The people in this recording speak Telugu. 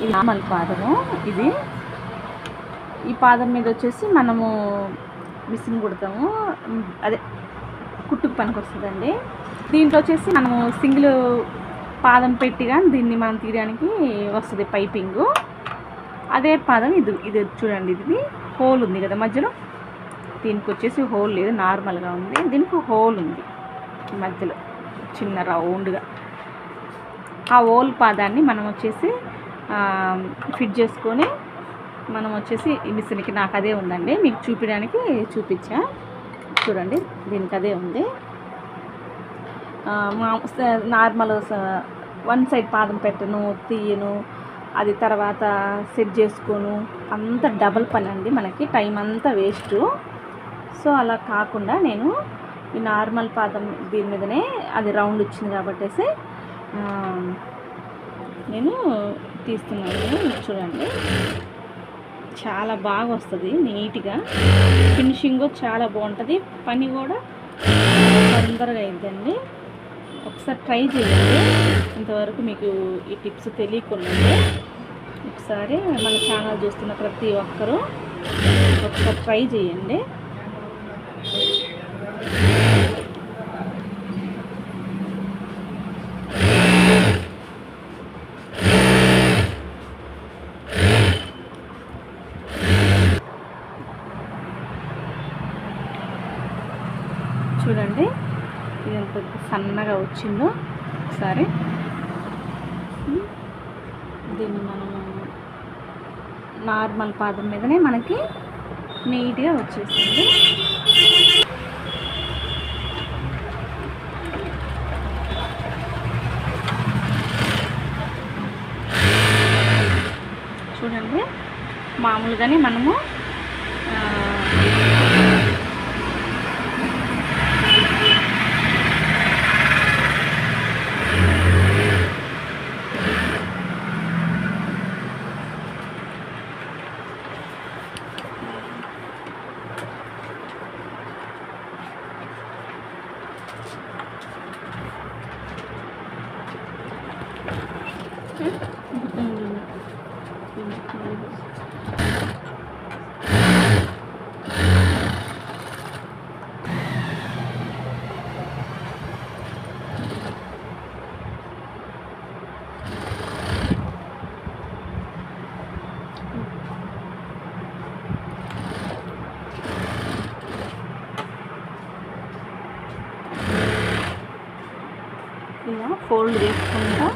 ఇది నార్మల్ పాదము. ఇది ఈ పాదం మీద వచ్చేసి మనము మిషన్ కుడతాము, అదే కుట్టుకు పనికి వస్తుందండి. దీంట్లో వచ్చేసి మనము సింగిల్ పాదం పెట్టిగా దీన్ని మనం తీయడానికి వస్తుంది పైపింగు. అదే పాదం ఇది ఇది చూడండి, ఇది హోల్ ఉంది కదా మధ్యలో, దీనికి వచ్చేసి హోల్ లేదు, నార్మల్గా ఉంది. దీనికి హోల్ ఉంది మధ్యలో చిన్న రౌండ్గా. ఆ హోల్ పాదాన్ని మనం వచ్చేసి ఫిట్ చేసుకొని మనం వచ్చేసి ఈ మిషన్కి, నాకు అదే ఉందండి, మీకు చూపించడానికి చూపించా. చూడండి, దీనికి అదే ఉంది. నార్మల్ వన్ సైడ్ పాదం పెట్టను, తీయను, అది తర్వాత సెట్ చేసుకోను, అంత డబల్ పని అండి, మనకి టైం అంతా వేస్ట్. సో అలా కాకుండా నేను ఈ నార్మల్ పాదం దీని మీదనే, అది రౌండ్ వచ్చింది కాబట్టేసి నేను తీస్తున్నాను. చూడండి, చాలా బాగా వస్తుంది, నీట్గా ఫినిషింగ్ చాలా బాగుంటుంది, పని కూడా తొందరగా అయిందండి. ఒకసారి ట్రై చేయండి. ఇంతవరకు మీకు ఈ టిప్స్ తెలియకుండా ఒకసారి మన ఛానల్ చూస్తున్న ప్రతి ఒక్కరూ ఒకసారి ట్రై చేయండి. చూడండి, ఇది ఎంత సన్నగా వచ్చిందో. ఒకసారి దీన్ని మనము నార్మల్ పాదం మీదనే మనకి నీట్గా వచ్చేసింది. చూడండి, మామూలుగానే మనము ఇలా ఫోల్డ్ చేసుకుంటా